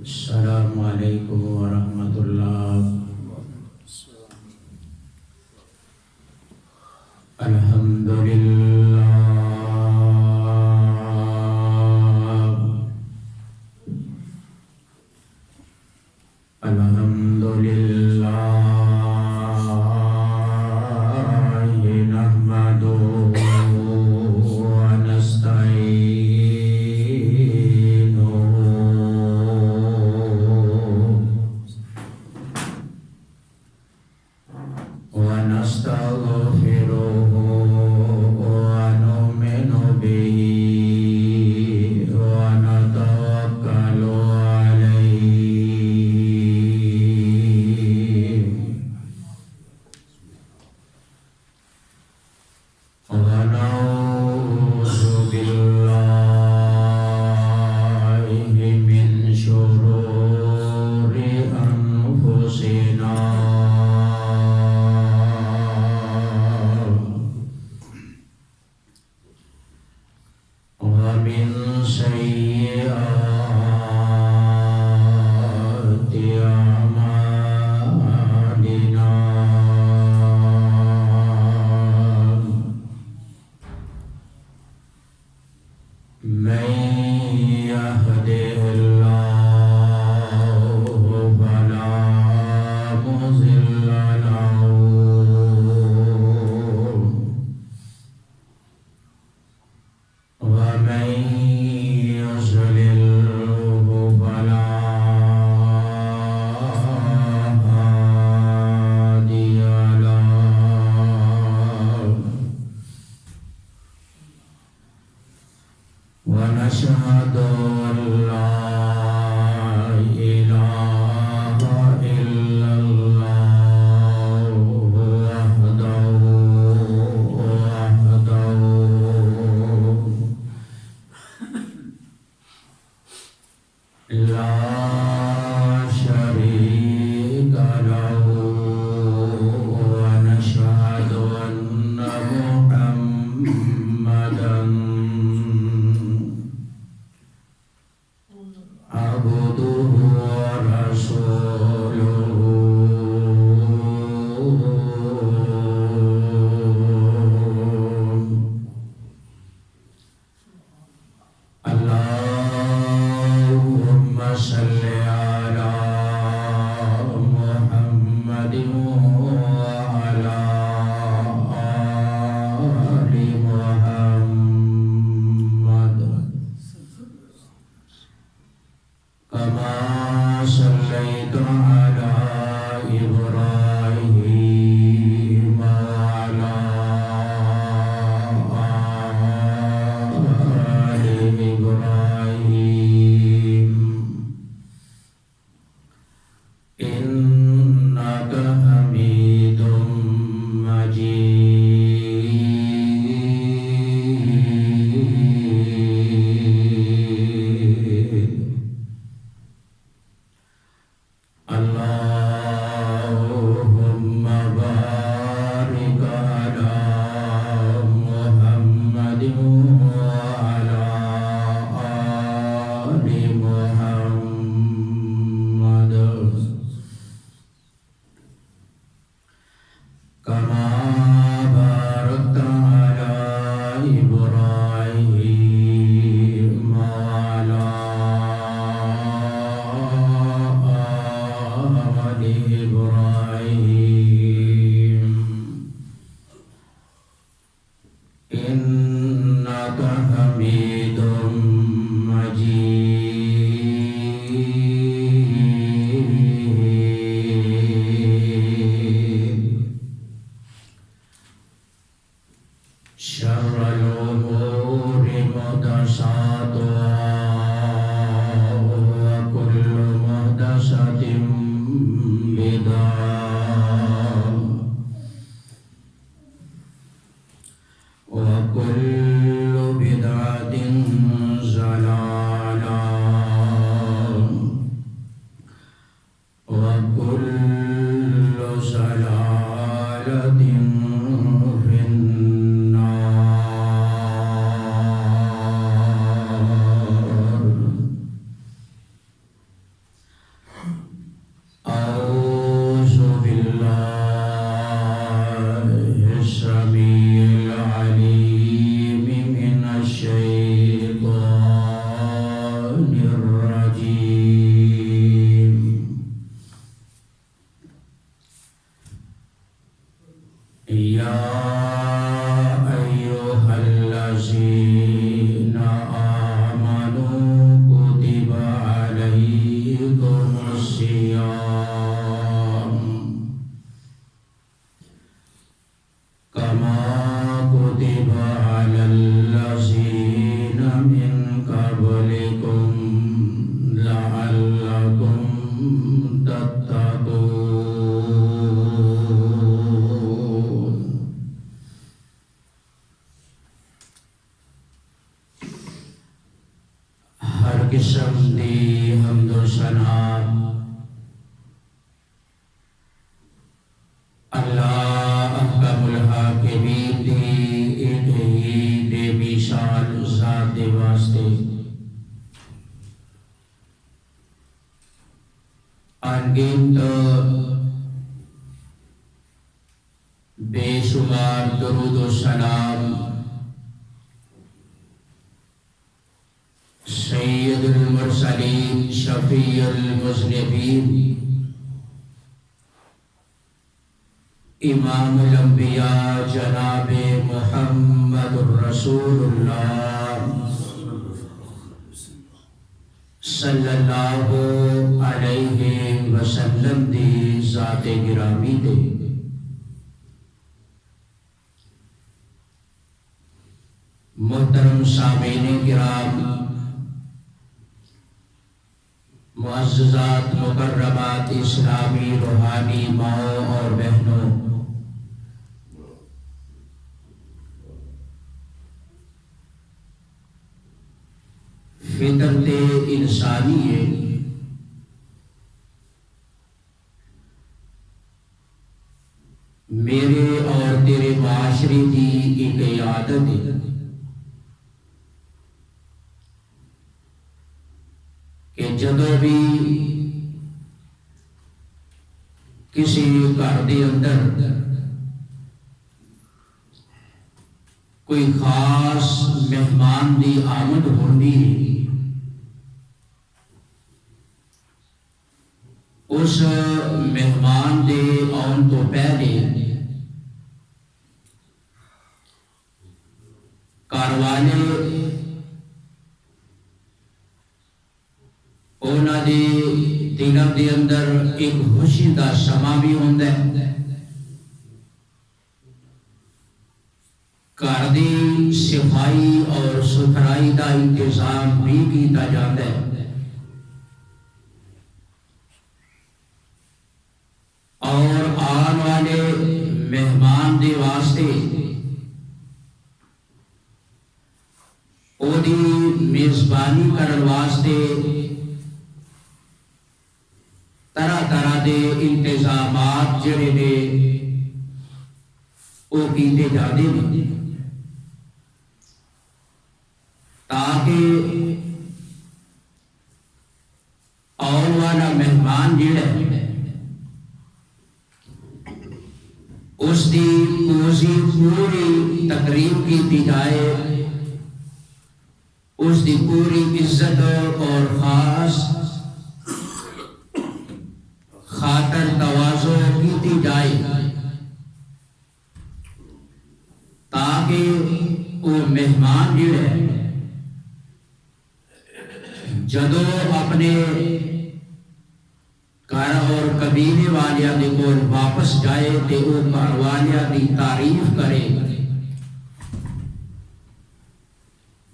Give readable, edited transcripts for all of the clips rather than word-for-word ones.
السلام علیکم ورحمۃ اللہ۔ الحمد للہ الحمد للہ نحمدہ ونشهد أن لا إله إلا الله وحده لا شريك له ونشهد أن محمدا عبده ورسوله اللهم صل على محمد وعلى آل محمد كما صليت على إبراهيم وعلى آل إبراهيم إنك حميد مجيد۔ تتقون ہر قسم دی حمد و ثنا اللہ احکم الحاکمین دی ایک ہی بے مثال ذات دے واسطے انگنت بے شمار درود و سلام سید المرسلین شفیع المذنبین امام الانبیاء جناب محمد الرسول اللہ صلی اللہ علیہ وسلم دی ذات گرامی دے محترم سامعین کرام، معززات مکرمات اسلامی روحانی ماؤں اور بہنوں، فطرت انسانی ہے میرے اور تیرے معاشرے کی ایک عادت ہے کہ جدوں بھی کسی گھر دے اندر کوئی خاص مہمان دی آمد ہوندی ہے، اس مہمان دے آن تو پہلے گھر والے انہاں دے دلوں دے اندر ایک خوشی دا سما بھی ہوندا ہے، گھر دی صفائی اور ستھرائی دا انتظام بھی کیتا جاتا ہے، اور آن والے مہمان دے واسطے او دی میزبانی کرن واسطے طرح طرح دے انتظامات جڑے نے او کیتے جاندے نے تاکہ آن والا مہمان جڑا ہے اس دی پوری تقریب کی جائے، اس دی پوری عزت اور خاص خاطر تواضع کی جائے تاکہ وہ مہمان جڑے جدوں اپنے گھر اور قبیلے والیاں دے کول واپس جائے تے وہ گھر والیاں دی تعریف کرے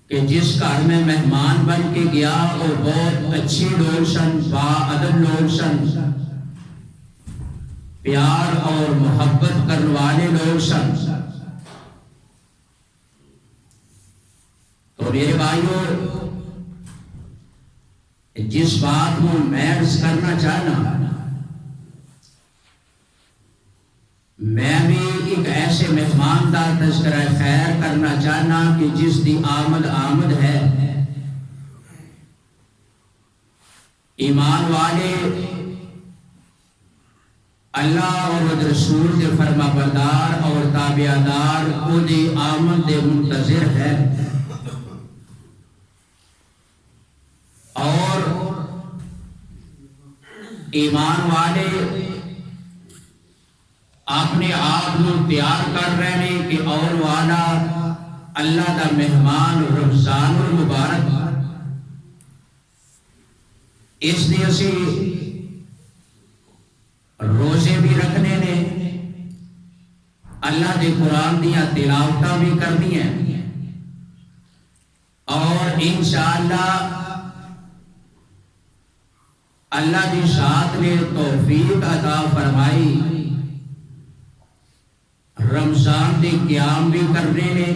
کہ جس گھر میں مہمان بن کے گیا وہ بہت اچھے لوگ سن، با ادب لوگ سن، پیار اور محبت کرنے والے لوگ سن۔ تو میرے بھائیوں، جس بات کو میں عرض کرنا چاہنا، میں بھی ایک ایسے مہمان کا تذکرہ خیر کرنا چاہنا کہ جس دی آمد ہے ایمان والے اللہ اور رسول کے فرما بردار اور تابعدار کو دی آمد دے منتظر ہے، اور ایمان والے اپنے آپ کو تیار کر رہے ہیں کہ اور والا اللہ دا مہمان رمضان المبارک، اس لیے اسی روزے بھی رکھنے نے، اللہ دے قرآن دیا تلاوتاں بھی کرنی ہیں، اور انشاءاللہ اللہ دی ذات نے توفیق عطا فرمائی رمضان دے قیام بھی کرنے نے.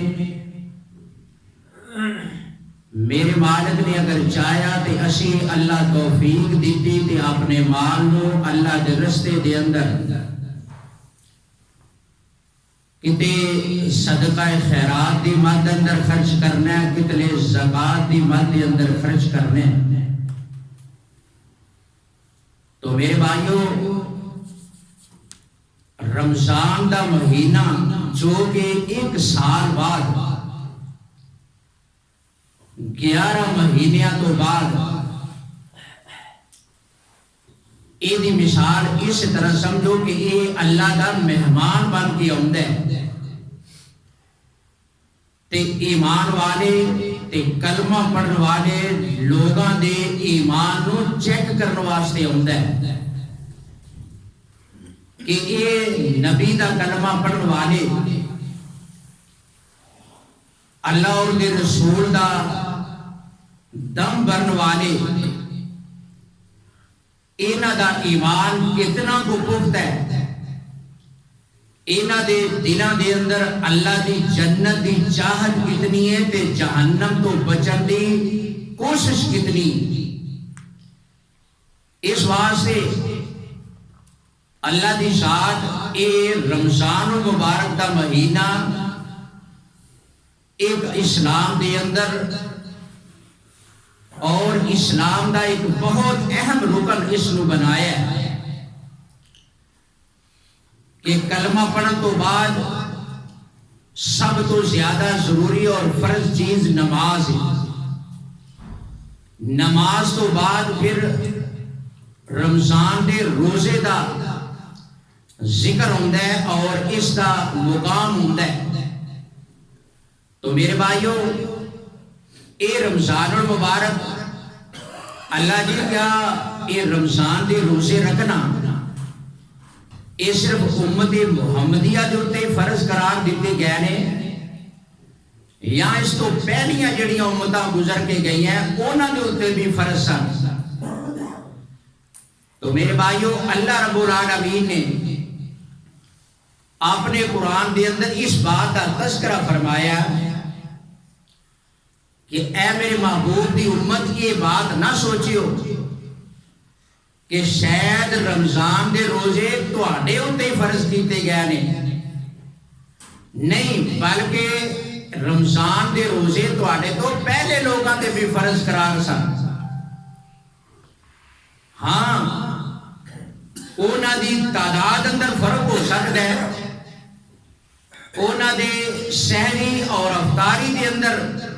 میرے مالک نے اگر چاہیا تے اسی اللہ توفیق دیتی تے اپنے مال نو اللہ دے رستے دے اندر کتے صدقہ خیرات دی مد اندر خرچ کرنا ہے، کتنے زکات دی مد اندر خرچ کرنا ہے. تو میرے بھائیوں، رمضان دا مہینہ جو کہ 1 سال بعد 11 مہینیاں تو بعد یہ دی مثال اس طرح سمجھو کہ یہ اللہ دا مہمان بن کے آندا ہے تے ایمان والے تے کلمہ پڑھن والے لوگاں دے ایمان نو چیک کرن واسطے آندا ہے کہ یہ نبی دا کلمہ پڑھن والے اللہ اور دے رسول دا دم بھرن والے اینا دا ایمان کتنا کو پختہ ہے، اینا دے دلان دے اندر اللہ دی جنت دی چاہت کتنی ہے تے جہنم تو بچن دی کوشش کتنی. اس واسطے اللہ دی ذات اے رمضان المبارک دا مہینہ ایک اسلام دے اندر اور اسلام دا ایک بہت اہم رکن اس نو بنایا ہے کہ کلمہ پڑھن تو بعد سب تو زیادہ ضروری اور فرض چیز نماز ہے. نماز تو بعد پھر رمضان دے روزے دا ذکر ہوندا ہے اور اس دا مقام ہوندا ہے. تو میرے بھائیوں، اے رمضان المبارک اللہ جی کیا اے رمضان دے روزے رکھنا اے صرف امت محمدیہ دے اتے فرض قرار دیتے گئے نے یا اس تو پہلیاں جڑیاں امتاں گزر کے گئی ہیں انہاں دے اتے بھی فرض سن. تو میرے بھائیوں، اللہ رب العالمین نے اپنے قرآن دے اندر اس بات کا تذکرہ فرمایا کہ اے میرے محبوب دی امت یہ بات نہ سوچیو کہ شاید رمضان دے روزے تواڈے اُتے فرض کیتے گئے نے. نہیں، بلکہ رمضان دے روزے تواڈے تو پہلے لوگاں تے بھی فرض قرار سن. ہاں، انہاں دی تعداد اندر فرق ہو سکتا ہے، انہاں دے شہری اور افطاری دے اندر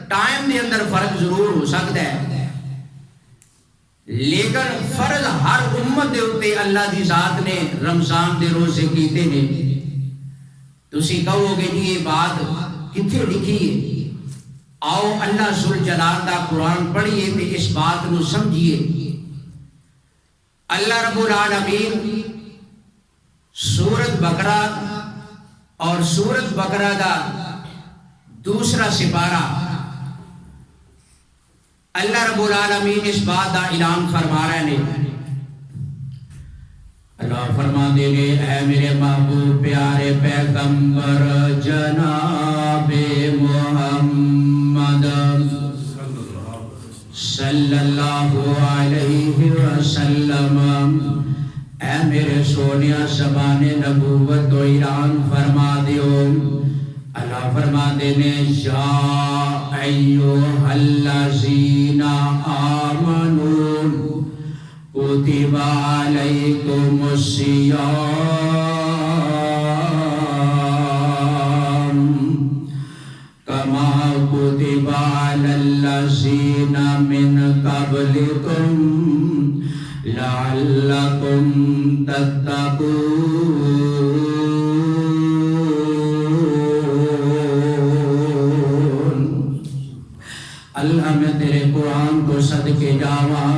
ٹائم دے اندر فرق ضرور ہو سکتا ہے، لیکن فرض ہر امت دے اتے اللہ دی ذات نے رمضان دے روزے کیتے نے. تسی کہو گے جی یہ بات کتھے لکھی ہے؟ آؤ اللہ ذوالجلال دا قرآن پڑھیے تے اس بات نو سمجھیے. اللہ رب العالمین سورۃ بقرہ اور سورۃ بقرہ دا دوسرا سپارہ اللہ رب العالمین اس بات دا اعلان فرما رہے ہیں. اللہ فرما دے گے اے میرے محبوب پیارے پیغمبر جناب محمد صلی اللہ علیہ وسلم، اے میرے سونیا زبان نبوت تو اعلان فرما دیو. اللہ فرما دینے یا ایوہ الذین آمنون کتب علیکم الصیام کما کتب علی الذین من قبلکم لعلکم تتقون. اللہ میں تیرے قرآن کو صدقے جاواں،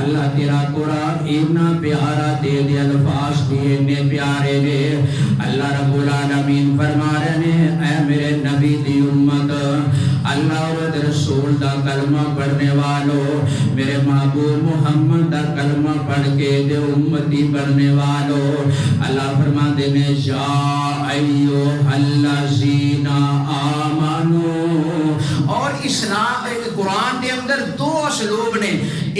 اللہ تیرا قرآن اتنا پیارا دے الفاظ دیے اتنے پیارے دے. اللہ رب العالمین فرما رہے ہیں اے میرے نبی دی امت، اللہ اور رسول دا کلمہ پڑھنے والوں، میرے محبوب محمد دا کلمہ پڑھ کے دے امتی بننے والوں، اللہ فرماتے ہیں یا ایھا الذین آمنو۔ اور اسلام قرآن دے اندر دو اسلوب نے،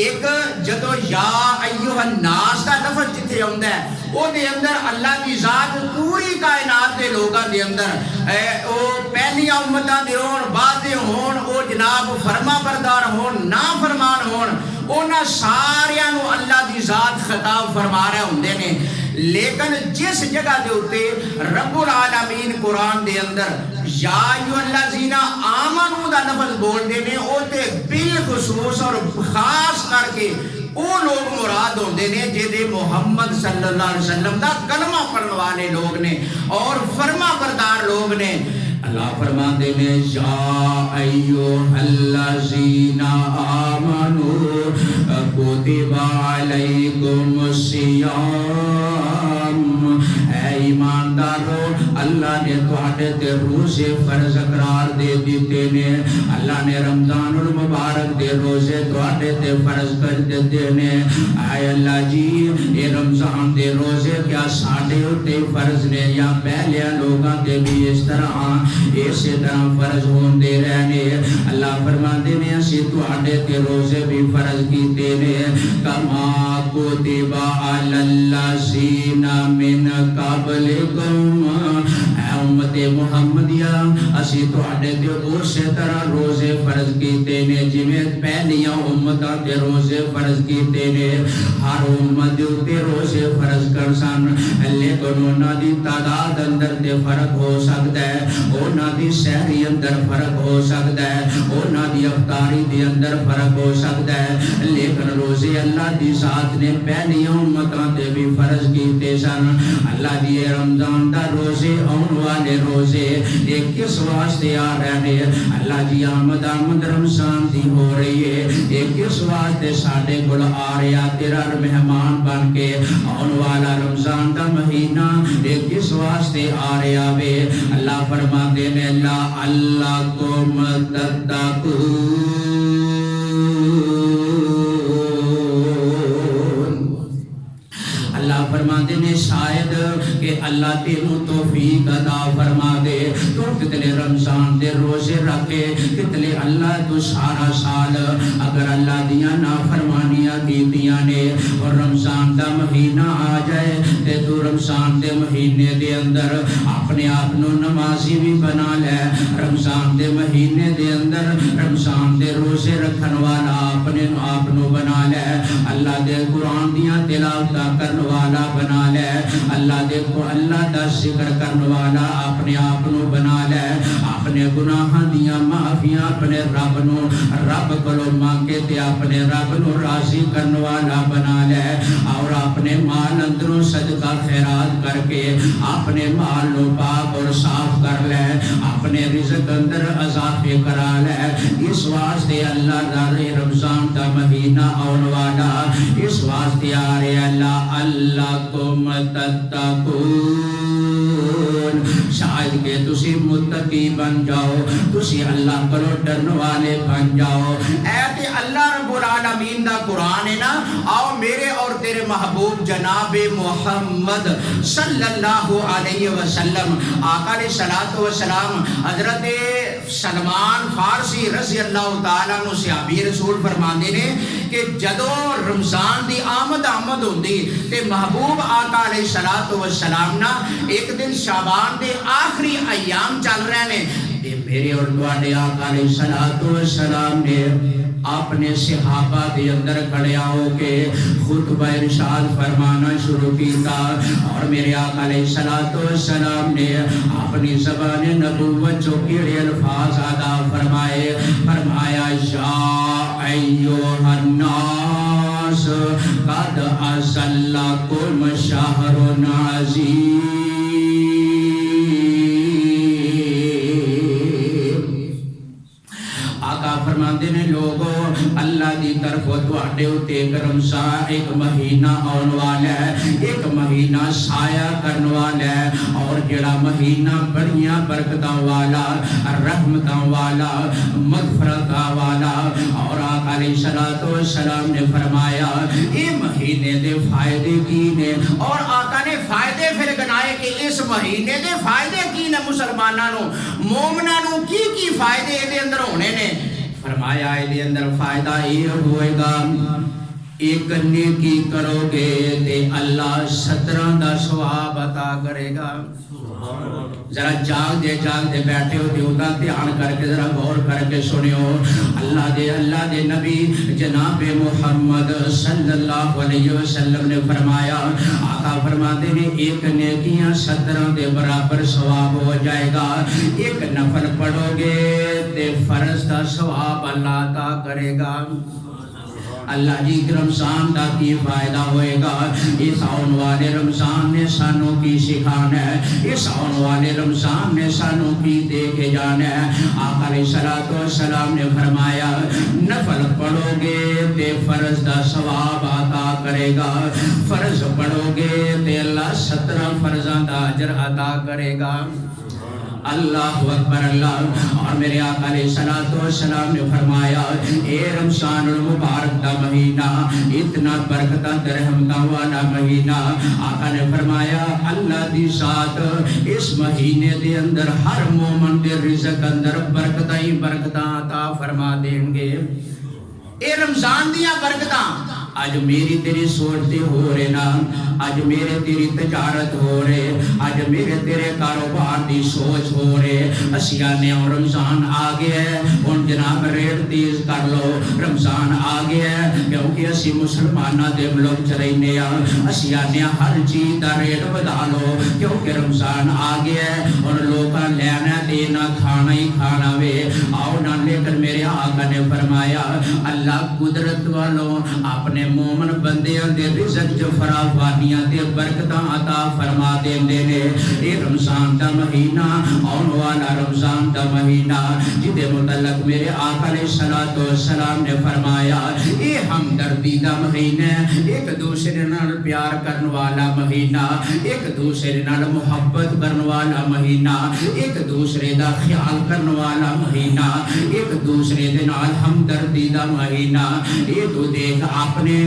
ایک جدو یا ایھا الناس دا لفظ جتھے آندا ہے او دے اندر اللہ دی ذات پوری کائنات دے لوگاں دے اندر او پہلیاں امتاں دے ہون، بعد دے ہون، او جناب فرما بردار ہون، نا فرمان ہون، انہاں ساریاں نو اللہ دی ذات خطاب فرما رہے ہوندے نے۔ لیکن جس جگہ دے ہوتے رب العالمین قرآن دے اندر یا ایھا الذین آمنو دا لفظ بول دے نے، او تے بالخصوص اور خاص کر کے او لوگ مراد ہوندے نے جے محمد صلی اللہ علیہ وسلم دا کلمہ پڑھنے والے لوگ نے اور فرما بردار لوگ نے۔ اللہ فرماتے ہیں یا ایھا الذین آمنو کتب علیکم الصیام، اے ایماندارو اللہ نے تواڈے تے روزے فرض قرار دے دیتے نے، اللہ نے رمضان المبارک دے روزے تواڈے تے فرض کر دیتے نے۔ اے اللہ جی یہ رمضان دے روزے کیا ساڈے اُتے فرض نے یا پہلے لوگاں تے بھی اس طرح اسی طرح فرض ہوندے رہنے؟ اللہ فرماندے نے اسی تواڈے تے روزے بھی فرض کیتے نے، کما کتب علی الذین من قبلکم، اے امت محمدیہ اسی تواڈے تے اسی طرح روزے فرض کیتے نے جویں پہلیاں امتاں تے روزے فرض کیتے نے۔ ہر امت دے تے روزے فرض کر سن، لیکن انہاں دی تعداد اندر تے فرق ہو سکدا ہے، انہاں دی سحری اندر فرق ہو سکتا ہے، انہاں دی افطاری دے اندر فرق ہو سکتا ہے، لیکن روزے اللہ دی ذات نے پہلی امتاں تے بھی فرض کیتے سن۔ اللہ دی رمضان دا روزے آن والے روزے یہ کس واسطے آ رہے ہیں؟ اللہ جی آمد رمضان دی ہو رہی ہے، یہ کس واسطے ساڈے کول آ رہا تیرا مہمان بن کے آن والا رمضان دا مہینہ یہ کس واسطے آ رہا وے؟ اللہ فرماتے ہیں لعلکم تتقون، اللہ فرماتے ہیں شاید کہ اللہ تینوں توفیق عطا فرما دے تو کتنے رمضان دے روزے رکھے، کتنے اللہ تو سارا سال اگر اللہ دیاں نافرمانیاں کیتیاں نے اور رمضان دا مہینہ آ جائے تے تو رمضان دے مہینے دے اندر اپنے آپ نو نمازی بھی بنا لے، رمضان دے مہینے دے اندر رمضان دے روزے رکھن والا اپنے آپ نو بنا لے، اللہ دے قرآن دیاں تلاوتاں کرن والا بنا لے، اللہ دے کو اللہ دا ذکر کرن والا اپنے آپ نو بنا لے، اپنے گناہاں دیاں معافیاں اپنے رب کولوں مانگے تے اپنے رب نو راضی کرن والا بنا لے، اور اپنے مال اندروں صدقہ خیرات کر کے اپنے مال نو پاک اور صاف کر لے، اپنے رزق اندر اضافے کرا لے۔ اس واسطے اللہ دا رمضان دا مہینہ آن والا اس واسطے آ رہے لعلکم تتقون، شاید کہ تسی متقی بن جاؤ، تسی اللہ کو ڈرن والے بن جاؤ۔ اے تے اللہ رب العالمین دا قرآن ہے نا، آؤ میرے اور تیرے محبوب جناب محمد صلی اللہ علیہ وسلم آقا علیہ الصلوۃ والسلام حضرت سلمان فارسی رضی اللہ تعالیٰ عنہ صحابی رسول فرماندے نے کہ جدو رمضان دی آمد ہوندی تے محبوب آقا علیہ الصلوۃ والسلام نا ایک دن شعبان دے آخری ایام چل رہے نے تے میرے اور تواڈے آقا علیہ الصلوۃ والسلام نے اپنے صحابہ دے اندر کھڑے ہو کے خطبہ ارشاد فرمانا شروع کیتا، اور میرے آقا علیہ الصلوۃ والسلام نے اپنی زبان نبوت جو کیڑے الفاظ ادا فرمائے، فرمایا یا ایھا الناس قد احلکم شہر عظیم، فرماندے نے لوگوں اللہ دی طرف تواڈے اُتے ایک رمضان ایک مہینہ آن والا ہے ایک مہینہ سایہ کرن والا ہے اور جڑا مہینہ بڑیاں برکتاں والا رحمتاں والا مغفرتاں والا اور آقا علیہ الصلوۃ والسلام نے فرمایا اے مہینے دے فائدے کی نے اور آقا نے فائدے پھر گنائے کہ اس مہینے دے فائدے کی نے مسلماناں نو مومناں نو کی فائدے دے اندر ہونے نے فرمایا دے اندر فائدہ یہ ہوئے گا ایک نیکی کرو گے تے اللہ 17 دا ثواب عطا کرے گا ذرا جاگ دے بیٹھے ہو تے ادا دھیان کر کے ذرا غور کر کے سنیو اللہ دے نبی جناب محمد صلی اللہ علیہ وسلم نے فرمایا آقا فرماتے نے ایک نیکیاں 17 دے برابر ثواب ہو جائے گا ایک نفل پڑھو گے تے فرض دا ثواب اللہ عطا کرے گا اللہ جی رمضان دا کی فائدہ ہوئے گا اس آن والے رمضان نے سانوں کی سکھانا ہے اس آن والے رمضان نے سانوں کی دے کے جانا ہے آقا علیہ الصلوۃ والسلام نے فرمایا نفل پڑھو گے تے فرض دا ثواب عطا کرے گا فرض پڑھو گے تے اللہ 17 فرضاں دا اجر عطا کرے گا اللہ اکبر اللہ اور میرے آقا علیہ الصلوۃ والسلام نے فرمایا اے رمضان المبارک دا مہینہ اتنا برکتاں تے رحمتاں والا مہینہ آقا نے فرمایا اللہ دی ذات اس مہینے دے اندر ہر مومن دے رزق اندر برکتاں ہی برکتاں عطا فرما دیں گے اے رمضان دیاں برکتاں آج میری تیری سوچتے ہو رہے نا آج میرے تیری تجارت ہو رہے آج میرے تیرے کاروبار دی سوچ ہو رہے اسیانے اور رمضان آگے ہے ان جناب ریٹ تیز کر لو رمضان آگے ہے کیونکہ اسی مسلمانہ دے ملک چلائنے اسیانے ہر چیز دا ریٹ بدا لو کیونکہ رمضان آگے ہے اور لوگاں لینا دینا کھانا ہی کھانا وے آؤ نہ لیکن میرے آقا نے فرمایا اللہ قدرت والوں اپنے مومن بندیاں دے رزق جو فراوانیاں دے برکتاں عطا فرما دیندے نے اے رمضان دا مہینہ آن والا رمضان دا مہینہ جدے متعلق میرے آقا علیہ الصلوۃ والسلام نے فرمایا اے ہمدردی دا مہینہ ایک دوسرے نال پیار کرن والا مہینہ ایک دوسرے نال محبت کرن والا مہینہ ایک دوسرے دا خیال کرن والا مہینہ ایک دوسرے دے نال ہمدردی دا مہینہ اے تو دیکھ اپنے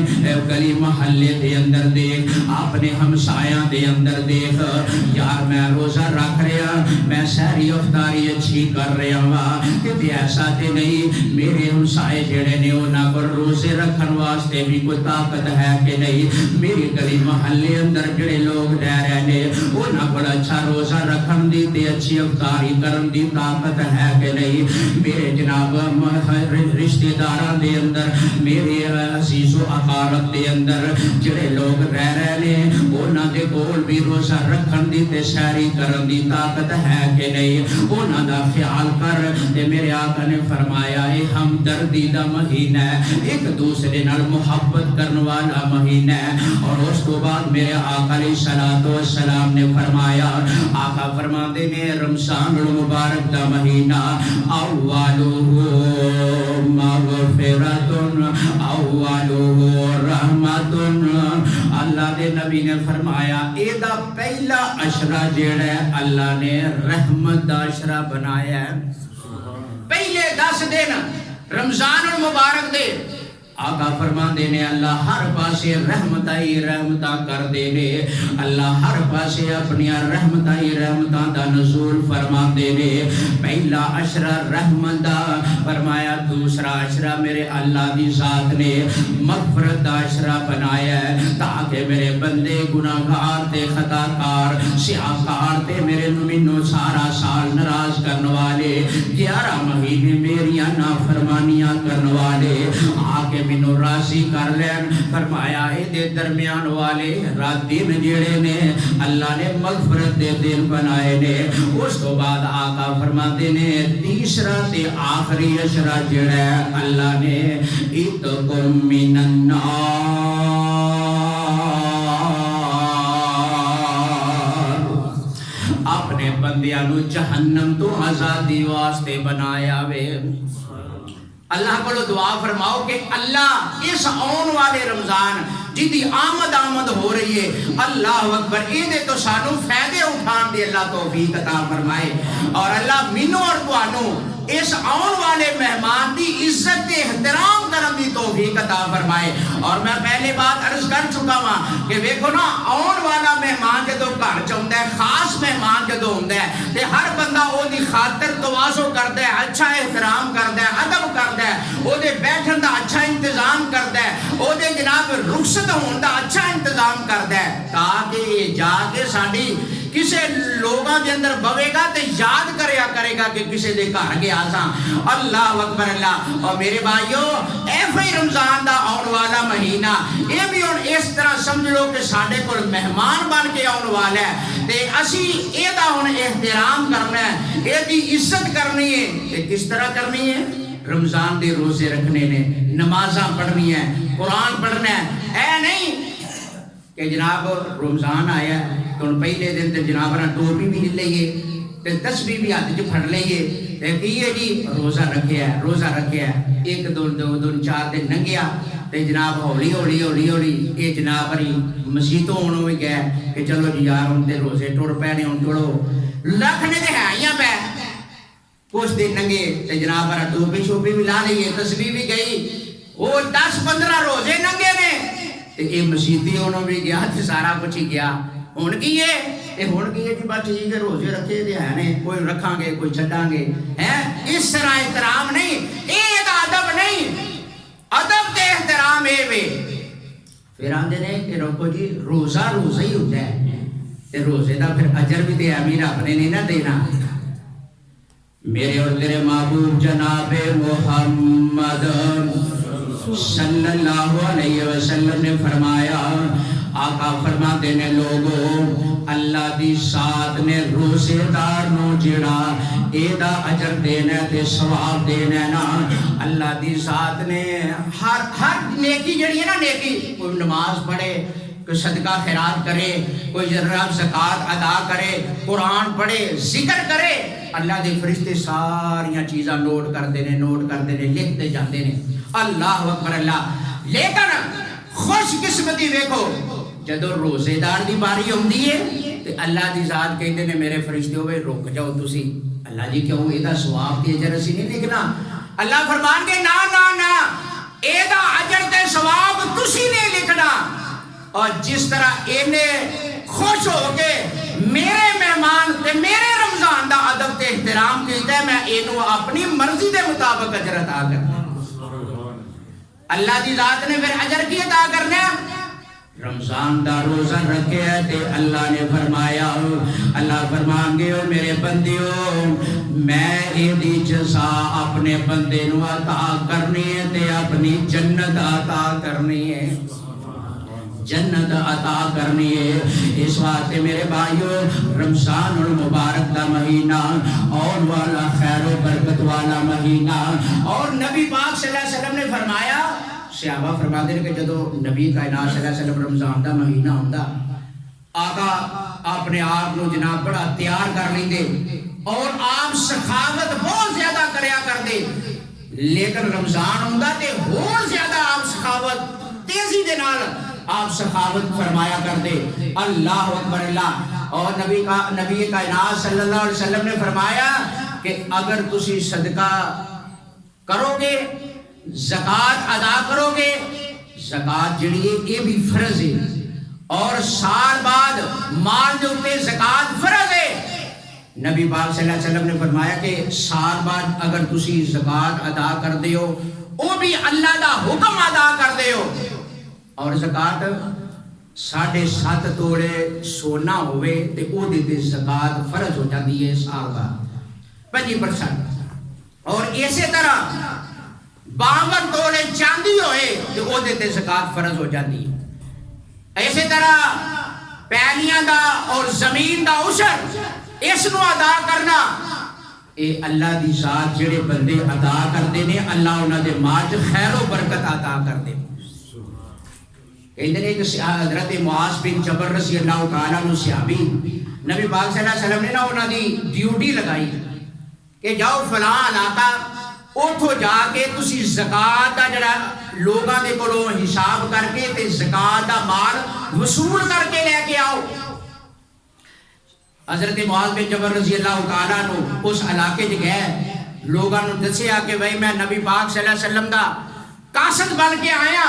گلی محلے دے اندر دیکھ اپنے ہمسایاں دے اندر دیکھ یار میں روزہ رکھ رہا میں سحری افطاری اچھی کر رہا ہوں کہ ایسا تے نہیں میرے ہمسائے جڑے نے انہاں کو روزے رکھن واسطے بھی کوئی طاقت ہے کہ نہیں میری گلی محلے اندر جڑے لوگ رہ رہے نے انہاں کو اچھا روزہ رکھن دی تے اچھی افطاری کرن دی طاقت ہے کہ نہیں میرے جناب رشتہ داراں دے اندر میرے عزیز و اقارب دے اندر جڑے لوگ رہ رہے نے انہاں دے کول بھی روزہ رکھن دی تے سحری کرن دی طاقت ہے کہ نہیں انہاں دا خیال کر تے میرے آقا نے فرمایا اے ہمدردی دا مہینہ ہے ایک دوسرے نال محبت کرن والا مہینہ ہے اور اس تو بعد میرے آقا علیہ الصلوۃ والسلام نے فرمایا آقا فرماتے نے رمضان المبارک دا مہینہ اولہ مغفرۃ اولہ رحمت اللہ دے نبی نے فرمایا اے دا پہلا عشرہ جیڑا ہے اللہ نے رحمت دا عشرہ بنایا ہے پہلے 10 دن رمضان المبارک دے آقا فرما دینے اللہ ہر پاسے رحمتائی رحمتاں کر دینے اللہ ہر پاسے اپنی رحمتائی رحمتاں دا نزول فرما دینے پہلا عشرہ رحمت دا فرمایا دوسرا عشرہ میرے اللہ دی ذات نے مغفرت دا عشرہ بنایا ہے تاکہ میرے بندے گناہگار تے خطاکار سیاہکار تے میرے منو سارا سال ناراض کرنے والے 11 مہینے میریاں نافرمانیاں کرنے والے آکے منو راضی کر لین فرمایا اے دے درمیان والے رات دن جیڑے نے اللہ نے مغفرت دے دن بنائے نے اس تو بعد آقا فرماتے نے تیسرا تے آخری عشرہ جیڑا ہے اللہ نے اتقم من النار اپنے بندیاں نو جہنم تو آزادی واسطے بنایا وے اللہ کو دعا فرماؤ کہ اللہ اس آن والے رمضان جدی آمد ہو رہی ہے، اللہ اکبر، یہ تو سانو فائدے اٹھان دے اللہ توفیق عطا فرمائے، اور اللہ مینوں اور تانوں اس آن والے مہمان دی عزت احترام کرن دی توفیق عطا فرمائے۔ اور میں پہلے بات عرض کر چکا ہوں کہ دیکھو نا، آن والا مہمان جدو گھر چ ہوندا ہے، خاص مہمان جدو ہوندا ہے تے ہر بندہ او دی خاطر تواضع کردا ہے، اچھا احترام کردا ہے، ادب کردا ہے، او دے بیٹھن دا اچھا انتظام کردا ہے، او دے جناب رخصت ہون دا اچھا انتظام کردا ہے، تاکہ یہ جا کے ساڈی کسے لوگاں دے اندر بوے گا تے یاد کرے گا کہ کسے دے گھر گیا ساں۔ اللہ اکبر اللہ۔ اور میرے بھائیو، ایویں رمضان دا آن والا مہینہ، یہ بھی ہن اس طرح سمجھ لو کہ ساڈے کول مہمان بن کے آن والا ہے تے اسی اے دا ہن احترام کرنا ہے، اے دی عزت کرنی ہے۔ تے کس طرح کرنی ہے؟ رمضان دے روزے رکھنے نے، نمازاں پڑھنی ہے، قرآن پڑھنا ہے۔ اے نہیں کہ جناب رمضان آیا تو پہلے دن تے جناب ٹوپی بھی لے لئیے تے تسبیح بھی ہاتھ چ پھڑ لئیے تے کہیے جی روزہ رکھیا ہے، ایک دو چار دن لنگیا تے جناب ہولی یہ جناب مسیتوں ہونوں بھی گئے کہ چلو جی یار ہن تے روزے ٹر پے نے، ہن چلو رکھنے تے ہیں پے، کچھ دن لنگے تے جناب ٹوپی شوپی بھی لا لئیے، تسبیح بھی گئی، وہ 10-15 روزے لنگے نے تے یہ مسیتی ہونا بھی گیا تے سارا کچھ ہی گیا۔ ہن کی ہے جی بس ٹھیک ہے، روزے رکھے تے ہیں نے، کوئی رکھاں گے کوئی چھڈاں گے، ہیں اس طرح احترام نہیں، یہ ادب نہیں، ادب تے احترام اے وے۔ پھر آندے نے کہ روکو جی روزہ ہی ہوتا ہے تے روزے دا پھر اجر بھی تے امیر رب نے نہیں نہ دینا۔ میرے اور تیرے محبوب جناب محمد صلی اللہ علیہ وسلم نے فرمایا، آقا فرماتے نے لوگوں، اللہ دی ذات نے روزے دار نو جڑا اے دا اجر دینا تے ثواب دینا نا، اللہ دی ذات نے ہر نیکی جڑی ہے نا، نیکی کوئی نماز پڑھے، کوئی صدقہ خیرات کرے، کوئی رب زکات ادا کرے، قرآن پڑھے، ذکر کرے، اللہ دے فرشتے ساریاں چیزاں نوٹ کرتے ہیں، لکھتے جاتے ہیں۔ اللہ اکبر اللہ۔ لیکن خوش قسمتی دیکھو، جدو روزے دار دی باری ہوندی ہے تے اللہ دی ذات کہتے ہیں میرے فرشتے ہوئے رک جاؤ تسی، اللہ جی کیوں اے دا ثواب تے اجر اسی نہیں لکھنا؟ اللہ فرمان کے نا اے دا اجر تے ثواب تسی نہیں لکھنا۔ اور جس طرح اینے خوش ہو کے میرے مہمان تے میرے رمضان دا ادب تے احترام کیتا ہے، میں اینو اپنی مرضی دے مطابق اجر عطا کرنا۔ اللہ دی ذات نے پھر اجر کی عطا کرنا ہے؟ رمضان دا روزہ رکھے تے اللہ نے فرمایا، اللہ فرمان گے میرے بندیوں، میں ایدی جزا اپنے بندے نو عطا کرنی ہے تے اپنی جنت عطا کرنی ہے، جنت عطا کرنی ہے۔ اس واسطے میرے بھائیو، رمضان المبارک دا مہینہ اور والا خیر و برکت والا مہینہ، اور نبی پاک صلی اللہ علیہ وسلم نے فرمایا، صحابہ فرماتے ہیں کہ جدو نبی کائنات صلی اللہ علیہ وسلم رمضان دا مہینہ ہوندا، آقا اپنے آپ نو جناب بڑا تیار کر لیندے اور آپ سخاوت بہت زیادہ کریا کردے، لیکن رمضان ہوندا تے ہور زیادہ آپ سخاوت تیزی دے نال آپ سخاوت فرمایا کرتے۔ اللہ اکبر اللہ۔ اور نبی کائنات صلی اللہ علیہ وسلم نے فرمایا کہ اگر تسی صدقہ کرو گے، زکات ادا کرو گے، زکات جڑی ہے یہ بھی فرض ہے، اور سال بعد مال دے اوپر زکات فرض ہے۔ نبی پاک صلی اللہ علیہ وسلم نے فرمایا کہ سال بعد اگر تسی زکات ادا کر دیو، وہ بھی اللہ دا حکم ادا کر دیو، اور زکات 7.5 توڑے سونا ہوئے تے او دے زکات فرض ہو جاتی ہے سال بعد 25%، اور اسی طرح 52 توڑے چاندی ہوئے تے او دے زکات فرض ہو جاتی ہے۔ اسی طرح پیلیاں دا اور زمین دا عشر اس نو ادا کرنا، اے اللہ دی ذات جڑے بندے ادا کرتے ہیں، اللہ انہاں دے مال وچ خیر و برکت عطا کردے۔ کہتے ہیں کہ حضرت معاذ بن جبل رضی اللہ تعالیٰ عنہ صحابی، نبی پاک صلی اللہ علیہ وسلم نے نا انہاں دی ڈیوٹی لگائی کہ جاؤ فلاں علاقہ اتوں جا کے تسی زکات کا جڑا لوگاں دے کولوں حساب کر کے تے زکات دا مال وصول کر کے لے کے آؤ. حضرت معاذ بن جبل رضی اللہ تعالیٰ عنہ اس علاقے چ گئے, لوگاں نوں دسیا کہ بھائی میں نبی پاک صلی اللہ علیہ وسلم دا قاصد بن کے آیا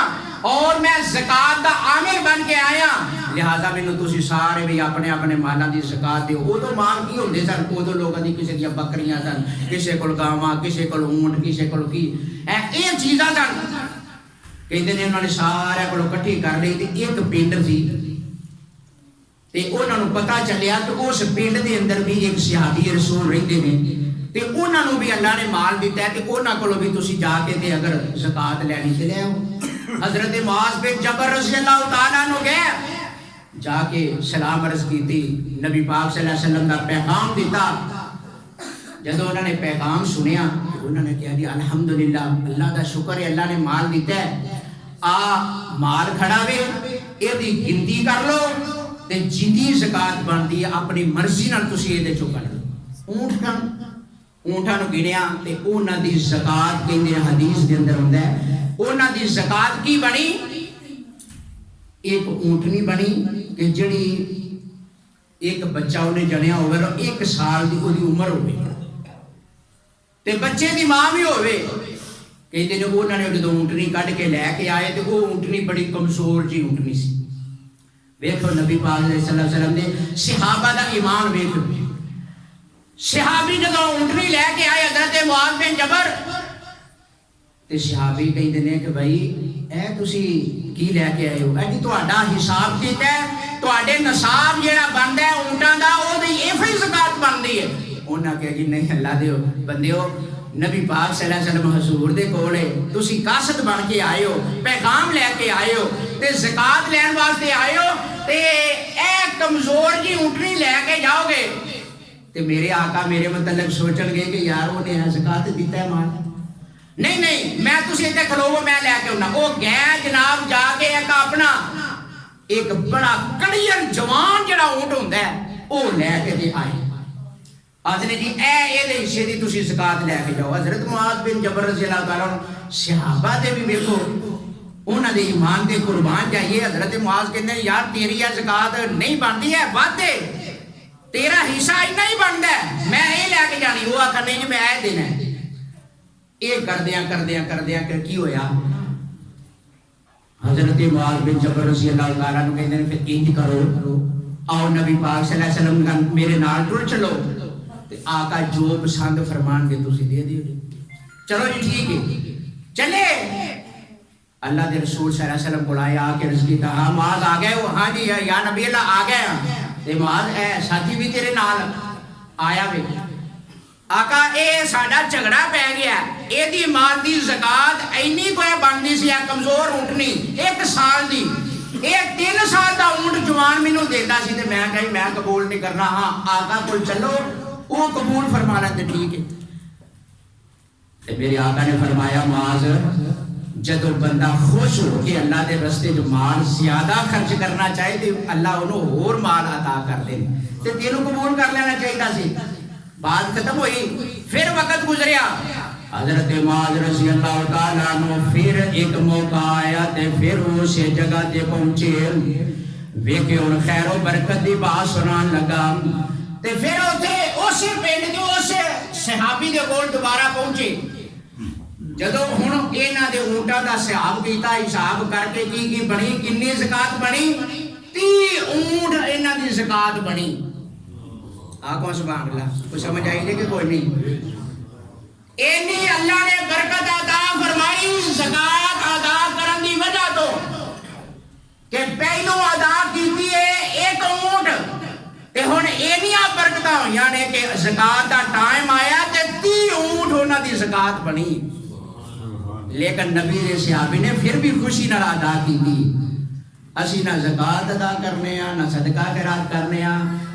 اور میں زکات دا عامل بن کے آیا, لہذا مینوں تسی سارے بھی اپنے اپنے مالاں دی زکات دیو. ادو مال کی ہوندے سن, ادو لوگاں دی کسے دی بکریاں سن, کسے کول گاواں, کسے کول اونٹ, کسے کول کی اے چیزاں سن. کہندے نے انہاں نے سارے کولوں اکٹھی کر لئی تے ایک پنڈ سی تے انہاں نوں پتہ چلیا کہ اس پنڈ دے اندر بھی ایک صحابی رسول رہندے نے تے انہاں نوں بھی اللہ نے مال دتا ہے تے انہاں کولوں بھی تسی جا کے تے اگر زکات لینی تے لے آؤ. حضرت معاذ بن جبل رضی اللہ تعالیٰ عنہ گئے, جا کے سلام عرض کیتی, نبی پاک صلی اللہ علیہ وسلم کا پیغام دیتا. جدو انہوں نے پیغام سنیا انہوں نے کہا جی الحمدللہ, اللہ دا شکر ہے اللہ نے مال دیتا ہے, آ مال کھڑا وے اے دی گنتی کر لو تے جتنی زکات بنتی ہے اپنی مرضی نال تسی اے دے چوں کر لو. اونٹاں نوں گنیا تے انہاں دی زکات کہندے حدیث دے اندر ہوندا ہے انہاں دی زکات کی بنی, ایک اونٹنی بنی کہ جڑی ایک بچہ انہیں جنیا ہوئے اور 1 سال دی دی عمر ہوئے تے بچے دی ماں بھی ہوئے. کہتے ہیں انہوں نے جدو اونٹنی کٹ کے لے کے آئے تے وہ اونٹنی بڑی کمزور جی اونٹنی سی. ویکھو نبی پاک صلی اللہ علیہ وسلم نے صحابہ دا ایمان ویکھو. صحابی جدو اونٹنی لے کے آئے حضرت معاذ بن جبل تے صحابی کہتے ہیں کہ بھائی اے تسی کی لے کے آئے ہو, اے جی تہاڈا حساب کیتا ہے, تہاڈے نصاب جیڑا بندا ہے اونٹاں دا او دی ایفی زکات بندی ہے. انہاں کہا جی نہیں اللہ دے بندیو, نبی پاک صلی اللہ علیہ وسلم حضور دے کول ہے, تسی قاصد بن کے آئے ہو, پیغام لے کے آئے ہو تے زکات لین واسطے آئے ہو تے اے کمزور جی اونٹنی لے کے جاؤ گے تے میرے آقا میرے متعلق سوچن گے کہ یار انہیں زکات دیتا ہے مال. نہیں نہیں میں تسی اتنے کھلوو میں لے کے ہونا. وہ گئے جناب جا کے ایک اپنا ایک بڑا کڑیر جوان جڑا اونٹ ہوندا ہے وہ لے کے دے آئے. آدھنے جی اے دے حصے دی تسی زکات لے کے جاؤ. حضرت معاذ بن جبل رضی اللہ تعالیٰ عنہ صحابہ دے بھی ویکھو انہاں دے ایمان دے قربان جائیے. حضرت معاذ کہندے ہیں یار تیری زکات نہیں بنتی ہے, ود ہے تیرا حصہ اتنا ہی بنتا ہے, میں اے لے کے جانی. وہ آخر نہیں جی میں اے دینا ہے. یہ کردیاں کہ کی ہویا, حضرت معاذ بن جبل رضی اللہ تعالیٰ عنہ کہندے ہیں پھر انج کرو, آؤ نبی پاک صلی اللہ علیہ وسلم میرے نال ٹر چلو تے آقا جو پسند فرمان کے تسی دے دیو. چلو جی ٹھیک ہے چلے. اللہ دے رسول صلی اللہ علیہ وسلم کو آیا آ کے عرض کیتا, ہاں معاذ آ گئے ہو؟ ہاں جی یا نبی اللہ آ گئے. تے معاذ اے ساتھی بھی تیرے نال آیا وے. آقا اے ساڈا جھگڑا پہ گیا, اے دی مال دی زکات اینی کوئی بندی سی کمزور اونٹنی 1 سال دی, اے 3 سال دا اونٹ جوان مینوں دیندا سی تے میں کہی میں قبول نہیں کرنا. ہاں آقا کول چلو وہ قبول فرمانا تے ٹھیک ہے. تے میرے آقا نے فرمایا معاذ جدو بندہ خوش ہو کے اللہ دے رستے جو مال زیادہ خرچ کرنا چاہے تے اللہ انہوں اور مال عطا کر دے تے تینوں قبول کر لینا چاہیے سی. بات ختم ہوئی, پھر وقت گزریا. حضرت معاذ رضی اللہ تعالیٰ عنہ پھر ایک موقع آیا تے پھر اس جگہ تے پہنچے, ویکھے ان خیر و برکت دی بات سنان لگا تے پھر اوتھے اسی پنڈ دے اس صحابی دے کول دوبارہ پہنچے. جدو ہن انہاں دے اونٹاں دا حساب کیتا, حساب کر کے کی بنی, کنی زکات بنی, 30 اونٹ انہاں دی زکات بنی. آقا سبحان اللہ, کوئی سمجھ آئی کہ کوئی نہیں؟ اینی اللہ نے برکت عطا فرمائی زکات ادا کرن دی وجہ تو کہ پہلو ادا کیتی ہے 1 اونٹ تے ہن اینیاں برکتاں ہویاں نے کہ زکات دا ٹائم آیا تے 30 اونٹ انہاں دی زکات بنی. لیکن نبی دے صحابی نے پھر بھی خوشی نال ادا کیتی. اسی نہ زکات ادا کرنے نہ صدقہ خیرات کرنے,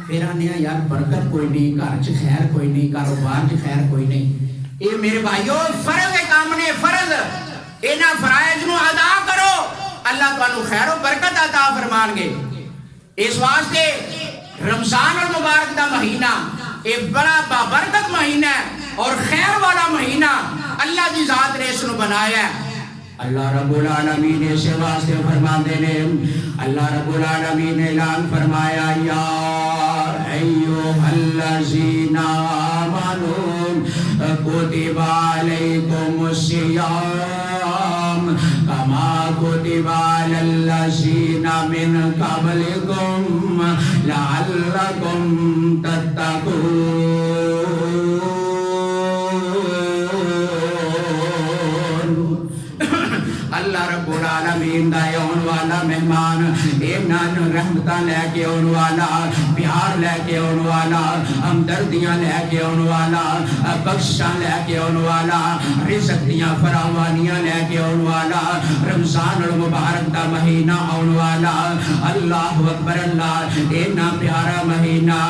پھر آنے یار برکت کوئی نہیں, گھر چ خیر کوئی نہیں, کاروبار چ خیر کوئی نہیں. اے میرے بھائیو فرض کام نے, فرض انہاں فرائض نو ادا کرو, اللہ تانوں خیر و برکت عطا فرمان گے. اس واسطے رمضان المبارک دا مہینہ اے بڑا بابرکت مہینہ ہے اور خیر والا مہینہ. اللہ دی ذات نے اس نو بنایا ہے۔ اللہ رب العالمین اس واسطے فرماتے نے، اللہ رب العالمین نے اعلان فرمایا یا ایھا الذین آمنوا کتب علیکم الصیام کما کتب علی الذین من قبلکم لعلکم تتقون۔ اللہ رب العالمین دا اون والا مہمان، ایمان رحمتاں لے کے اون والا، پیار لے کے اون والا، ہمدردیاں لے کے اون والا، بخشاں لے کے اون والا، رزق دیاں فراوانیاں لے کے اون والا، رمضان المبارک دا مہینہ اون والا۔ اللہ اکبر اللہ، اینا پیارا مہینہ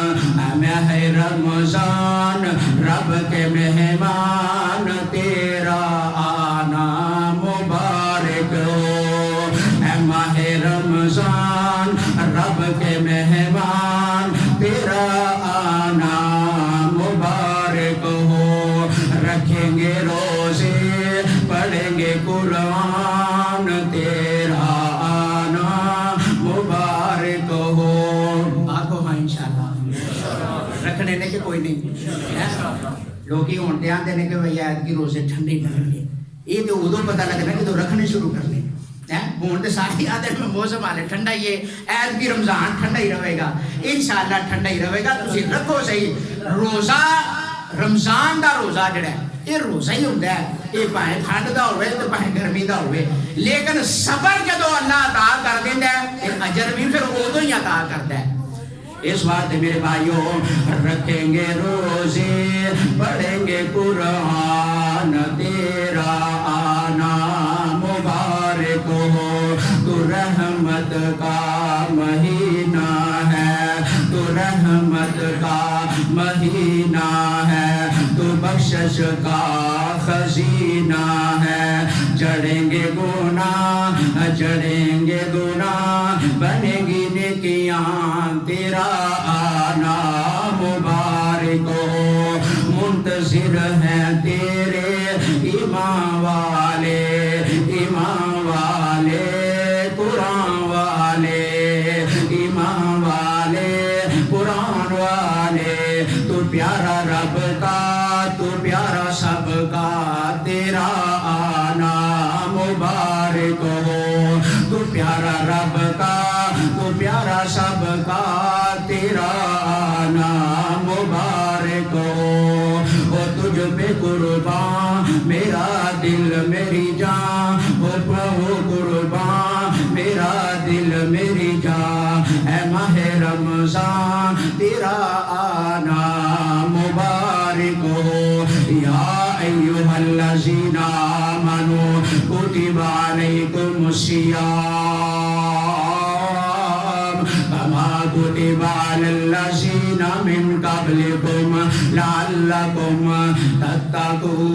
ماہ رمضان، رب کے مہمان تیرا آنا مبارک ہو۔ اے ماہ رمضان، رب کے مہمان تیرا آنا مبارک ہو۔ رکھیں گے روزے، پڑھیں گے قرآن، تیرا آنا مبارک ہو۔ آگو ہاں انشاءاللہ، رکھنے نے کہ کوئی نہیں لوگی ہونتے آتے ہیں کہ بھئی آیت کی روزے ٹھنڈے لگیں گے، یہ تو ادو پتہ لگنا کہ تو رکھنے شروع کر لیں ہوں تو ساری آتے ہیں موسم والے ٹھنڈا ہی ہے، ایت کی رمضان ٹھنڈا ہی رہے گا انشاءاللہ، ٹھنڈا ہی رہے گا۔ تسی رکھو صحیح روزہ، رمضان دا روزہ جڑا ہے یہ روزہ ہی ہوتا ہے، یہ پائیں ٹھنڈ دا ہوئے تو پائیں گرمی دا ہوئے، لیکن صبر جدو اللہ عطا کر دیتا ہے یہ اجر بھی پھر ادو ہی عطا کرتا ہے۔ اس واسطے میرے بھائیوں، رکھیں گے روزے، پڑھیں گے قرآن، تیرا آنا مبارک ہو۔ تو رحمت کا مہینہ ہے، تو رحمت کا مہینہ ہے، تو بخشش کا خزینہ ہے۔ جڑیں گے گناہ، جڑیں گے گناہ، بنیں گی نیکیاں، تیرا آنا مبارک ہو۔ منتظر ہیں تیرے ایمان والے، ایمان والے، قرآن والے، ایمان والے، قرآن والے۔ تو پیارا رب کا، تو پیارا سب کا، تیرا آنا مبارک ہو۔ تو پیارا رب کا، تو پیارا سب کا، تیرا آنا مبارک ہو۔ وہ تجھ پہ قربان میرا دل میری جان، وہ قربان میرا دل میری جان۔ اے ماہ رمضان تیرا آنا مبارک ہو۔ یا ایھا الذین آمنوا کتب علیکم الصیام کما کتب علی الذین من قبلکم لعلکم تتقون۔